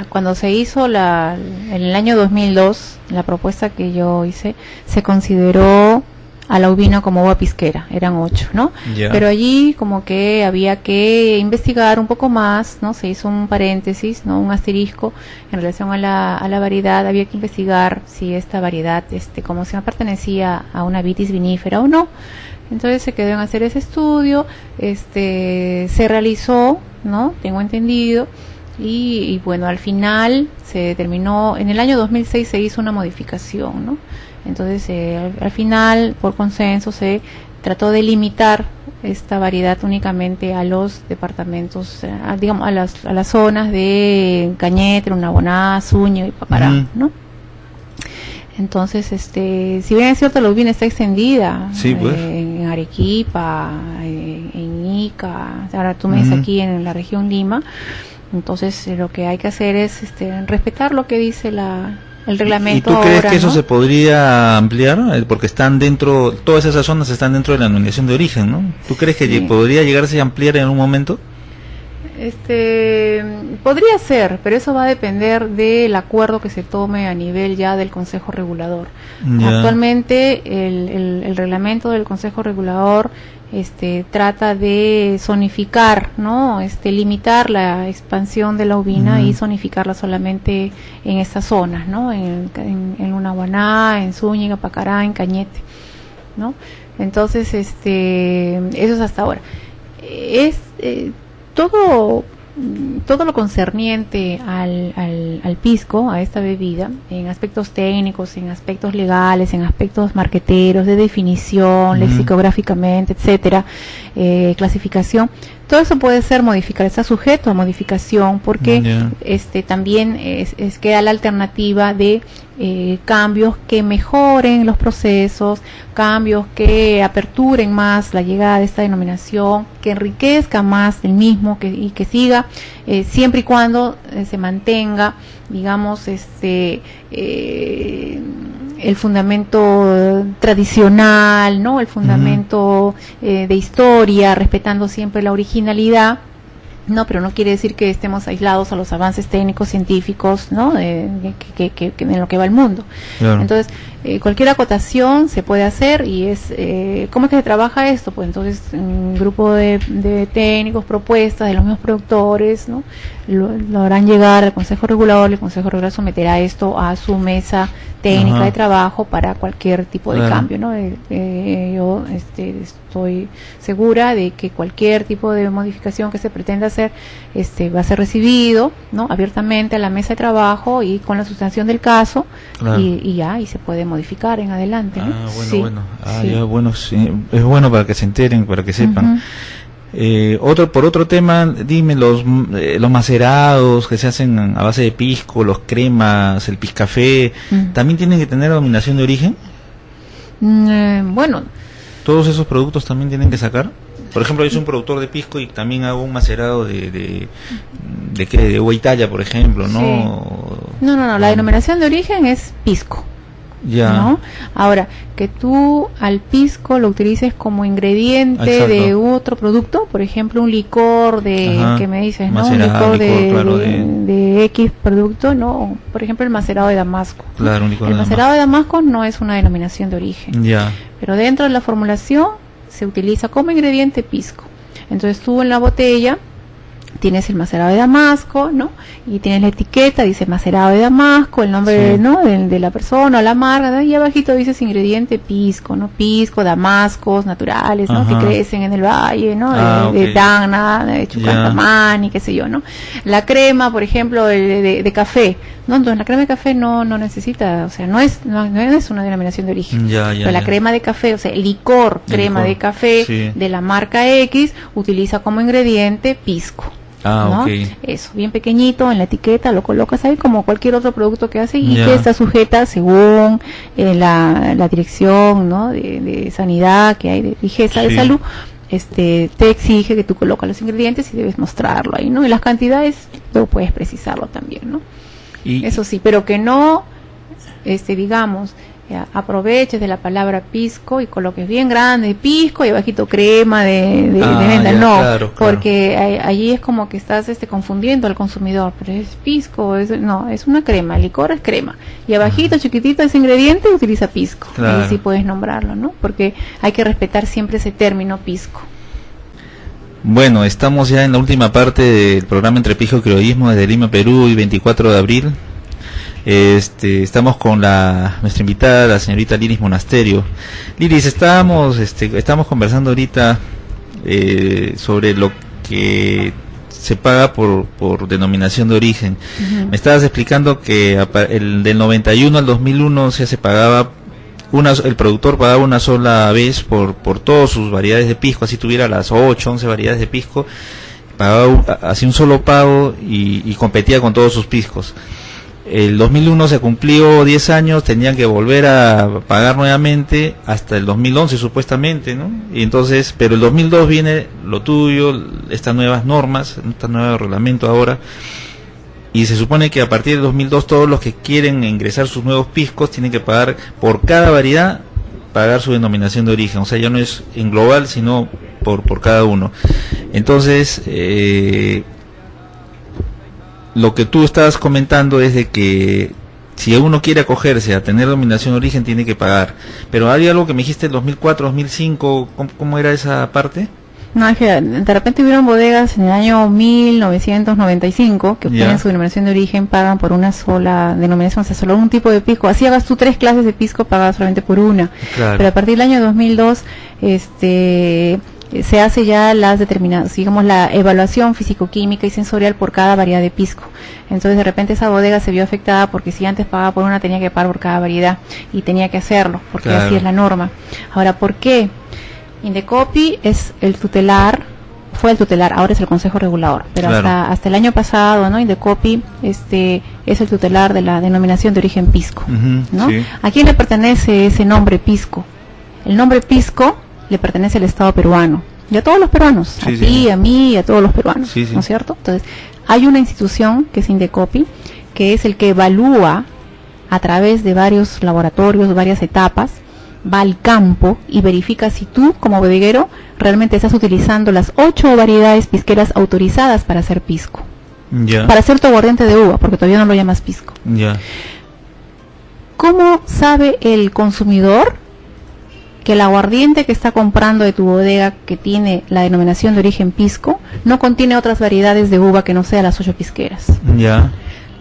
cuando se hizo en el año 2002, la propuesta que yo hice, se consideró a la uvina como uva pisquera, eran 8, ¿no? Pero allí como que había que investigar un poco más, ¿no? Se hizo un paréntesis, ¿no? Un asterisco en relación a la variedad, había que investigar si esta variedad, como se pertenecía a una vitis vinífera o no. Entonces se quedó en hacer ese estudio, se realizó, ¿no? Tengo entendido, y bueno, al final se determinó, en el año 2006 se hizo una modificación, ¿no? Entonces al final, por consenso, se trató de limitar esta variedad únicamente a los departamentos, digamos, a las zonas de Cañete, Lunahuaná, Zúñiga y Pacarán, ¿no? Entonces, si bien es cierto, la uvina está extendida, sí, pues, en Arequipa, en Ica, ahora tú me dices aquí en la región Lima. Entonces lo que hay que hacer es respetar lo que dice el reglamento. ¿Y tú crees ahora, que eso ¿no? se podría ampliar? Porque están dentro, todas esas zonas están dentro de la denominación de origen, ¿no? ¿Tú crees que Sí. podría llegarse a ampliar en un momento? Podría ser, pero eso va a depender del acuerdo que se tome a nivel ya del Consejo Regulador. Ya. Actualmente el reglamento del Consejo Regulador trata de zonificar, ¿no? Limitar la expansión de la ovina y zonificarla solamente en estas zonas, ¿no? En Lunahuaná, en Zúñiga, Pacará, en Cañete, ¿no? Entonces, eso es hasta ahora. Todo lo concerniente al pisco, a esta bebida, en aspectos técnicos, en aspectos legales, en aspectos marqueteros, de definición, lexicográficamente, etcétera, clasificación, todo eso puede ser modificado, está sujeto a modificación, porque también queda la alternativa de cambios que mejoren los procesos, cambios que aperturen más la llegada de esta denominación, que enriquezca más el mismo y que siga siempre y cuando se mantenga, digamos, el fundamento tradicional, ¿no? El fundamento de historia, respetando siempre la originalidad. No, pero no quiere decir que estemos aislados a los avances técnicos, científicos, ¿no? Que en lo que va el mundo. Claro. Entonces, cualquier acotación se puede hacer y ¿cómo es que se trabaja esto? Pues entonces, un grupo de técnicos, propuestas de los mismos productores, ¿no? Lo harán llegar al Consejo Regulador, el Consejo Regulador someterá esto a su mesa técnica de trabajo para cualquier tipo de cambio, ¿no? Yo estoy segura de que cualquier tipo de modificación que se pretenda hacer va a ser recibido, ¿no? Abiertamente a la mesa de trabajo y con la sustanciación del caso, y se puede modificar en adelante, ¿no? Bueno, sí, es bueno para que se enteren, para que sepan. Por otro tema, dime, los macerados que se hacen a base de pisco, los cremas, el piscafé, ¿también tienen que tener denominación de origen? Bueno, ¿Todos esos productos también tienen que sacar? Por ejemplo, yo soy un productor de pisco y también hago un macerado de uva Italia, por ejemplo, ¿no? Sí. No, la denominación de origen es pisco. Ya. ¿No? Ahora, que tú al pisco lo utilices como ingrediente de otro producto, por ejemplo, un licor que me dices, ¿no? Un licor de X producto, ¿no? Por ejemplo, el macerado de Damasco. Claro, un licor el de macerado de Damasco no es una denominación de origen. Ya. Pero dentro de la formulación se utiliza como ingrediente pisco. Entonces tú en la botella tienes el macerado de Damasco, ¿no? Y tienes la etiqueta, dice macerado de Damasco, el nombre, ¿no? de la persona o la marca, ¿no? Y abajito dices ingrediente pisco, ¿no? Pisco, damascos naturales, ¿no? Que crecen en el valle, ¿no? De Tacna, de Chuquantamán, qué sé yo, ¿no? La crema, por ejemplo, de café, ¿no? Entonces la crema de café no necesita, o sea, no es una denominación de origen. Pero la crema de café, o sea, el licor de café de la marca X utiliza como ingrediente pisco. ¿no? Eso, bien pequeñito en la etiqueta, lo colocas ahí como cualquier otro producto que hace y que está sujeta según la dirección, ¿no? de sanidad que hay, de limpieza de salud, te exige que tú colocas los ingredientes y debes mostrarlo ahí, ¿no? Y las cantidades tú puedes precisarlo también, ¿no? Eso sí, pero que no, digamos, aproveches de la palabra pisco y coloques bien grande pisco y abajito crema de venta, claro. Porque allí es como que estás confundiendo al consumidor, pero es pisco, es una crema, el licor es crema y abajito chiquitito ese ingrediente utiliza pisco, ahí sí puedes nombrarlo, ¿no? Porque hay que respetar siempre ese término pisco. Bueno, estamos ya en la última parte del programa Entre Pisco y Criollismo desde Lima, Perú, y 24 de abril. Estamos con nuestra invitada, la señorita Liris Monasterio. Liris, estamos conversando ahorita sobre lo que se paga por denominación de origen. Me estabas explicando que del 91 al 2001 se pagaba el productor pagaba una sola vez por todas sus variedades de pisco, así tuviera las 8, 11 variedades de pisco, pagaba hacía un solo pago y competía con todos sus piscos. El 2001 se cumplió 10 años, tenían que volver a pagar nuevamente hasta el 2011 supuestamente, ¿no? Y entonces, pero el 2002 viene lo tuyo, estas nuevas normas, este nuevo reglamento ahora, y se supone que a partir del 2002 todos los que quieren ingresar sus nuevos piscos tienen que pagar por cada variedad, pagar su denominación de origen, o sea, ya no es en global, sino por cada uno. Entonces, lo que tú estabas comentando es de que si uno quiere acogerse a tener denominación de origen tiene que pagar, pero hay algo que me dijiste el 2004, 2005, ¿cómo era esa parte? No, es que de repente hubieron bodegas en el año 1995 que obtienen su denominación de origen, pagan por una sola denominación, o sea, solo un tipo de pisco. Así hagas tú 3 clases de pisco, pagas solamente por una. Claro. Pero a partir del año 2002, se hace ya las determinadas, digamos, la evaluación físico-química y sensorial por cada variedad de pisco. Entonces, de repente esa bodega se vio afectada porque si antes pagaba por una, tenía que pagar por cada variedad y tenía que hacerlo, porque claro, así es la norma. Ahora, ¿por qué? Indecopi es el tutelar, fue el tutelar, ahora es el Consejo Regulador, pero claro, hasta el año pasado, ¿no? Indecopi es el tutelar de la denominación de origen pisco, ¿no? Sí. ¿A quién le pertenece ese nombre pisco? El nombre pisco le pertenece al Estado peruano, y a todos los peruanos, Sí, a ti, sí, a mí, y a todos los peruanos, sí, sí, ¿no es cierto? Entonces, hay una institución que es Indecopi, que es el que evalúa a través de varios laboratorios, varias etapas, va al campo y verifica si tú, como bodeguero, realmente estás utilizando las 8 variedades pisqueras autorizadas para hacer pisco. Ya. Para hacer tu aguardiente de uva, porque todavía no lo llamas pisco. Ya. ¿Cómo sabe el consumidor que el aguardiente que está comprando de tu bodega, que tiene la denominación de origen pisco, no contiene otras variedades de uva que no sean las 8 pisqueras? Ya.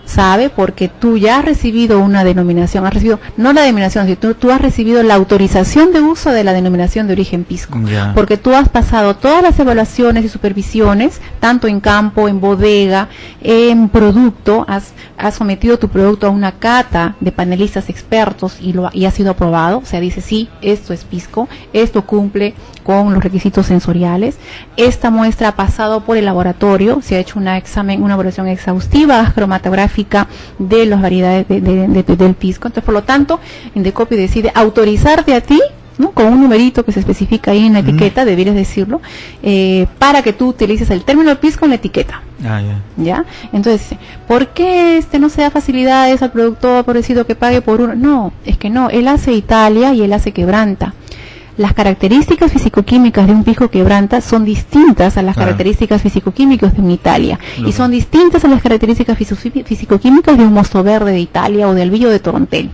Sabe porque tú ya has recibido una denominación, has recibido, no la denominación, sino tú has recibido la autorización de uso de la denominación de origen pisco, Ya. porque tú has pasado todas las evaluaciones y supervisiones, tanto en campo, en bodega, en producto, has sometido tu producto a una cata de panelistas expertos y ha sido aprobado, o sea, dice sí, esto es pisco, esto cumple con los requisitos sensoriales, esta muestra ha pasado por el laboratorio, se ha hecho una evaluación exhaustiva cromatográfica de las variedades del pisco. Entonces, por lo tanto, Indecopi decide autorizarte a ti, ¿no? Con un numerito que se especifica ahí en la etiqueta, debieras decirlo, para que tú utilices el término pisco en la etiqueta. Ah, ya. ¿Ya? Entonces, ¿por qué no se da facilidades al productor pobrecito que pague por uno? No, es que no, él hace Italia y él hace Quebranta. Las características fisicoquímicas de un pisco Quebranta son distintas a las características fisicoquímicas de un Italia, y son distintas a las características fisicoquímicas de un Mosto Verde de Italia o de Albillo de Torontel.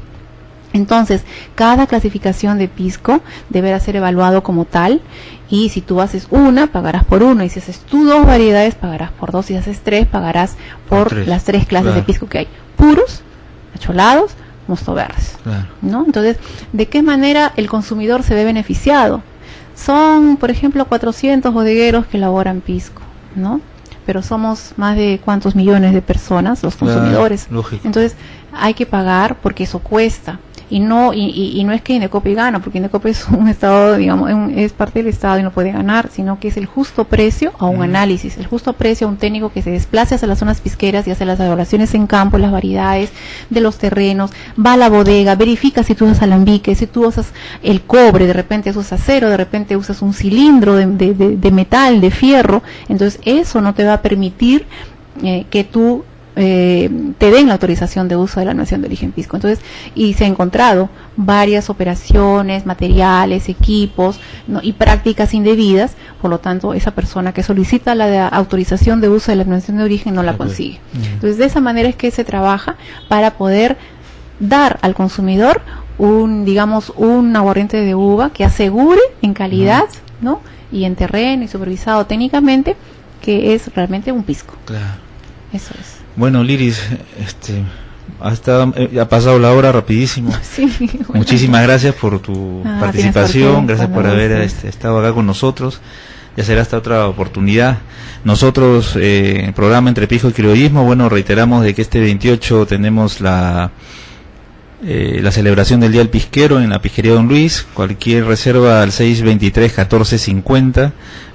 Entonces, cada clasificación de pisco deberá ser evaluado como tal, y si tú haces una, pagarás por una, y si haces tú 2 variedades, pagarás por 2, si haces 3, pagarás por 3. Las 3 clases de pisco que hay: puros, acholados, Mosto Verdes, claro, ¿no? Entonces, ¿de qué manera el consumidor se ve beneficiado? Son, por ejemplo, 400 bodegueros que elaboran pisco, ¿no? Pero somos más de cuántos millones de personas, los consumidores. Lógico. Entonces, hay que pagar porque eso cuesta. Y no es que Indecopi gana, porque Indecopi es un estado, digamos, es parte del estado y no puede ganar, sino que es el justo precio a un análisis, el justo precio a un técnico que se desplace hacia las zonas pisqueras y hace las evaluaciones en campo, las variedades de los terrenos, va a la bodega, verifica si tú usas alambique, si tú usas el cobre, de repente usas acero, de repente usas un cilindro de metal, de fierro. Entonces eso no te va a permitir que tú te den la autorización de uso de la denominación de origen pisco. Entonces, y se han encontrado varias operaciones, materiales, equipos, ¿no? y prácticas indebidas. Por lo tanto, esa persona que solicita la autorización de uso de la denominación de origen no la consigue. Entonces, de esa manera es que se trabaja para poder dar al consumidor un aguardiente de uva que asegure en calidad, ¿no? y en terreno y supervisado técnicamente que es realmente un pisco. Claro. Eso es. Bueno, Liris, ha pasado la hora rapidísimo. Sí, bueno. Muchísimas gracias por tu participación, gracias por haber estado acá con nosotros. Ya será hasta otra oportunidad. Nosotros, el programa Entre Pisco y Criollismo, bueno, reiteramos de que este 28 tenemos la celebración del Día del Pisquero en la Pisquería Don Luis. Cualquier reserva al 623-1450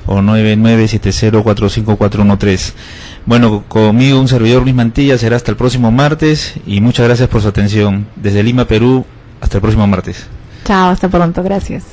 o 9970-45413. Bueno, conmigo un servidor Luis Mantilla, será hasta el próximo martes y muchas gracias por su atención. Desde Lima, Perú, hasta el próximo martes. Chao, hasta pronto, gracias.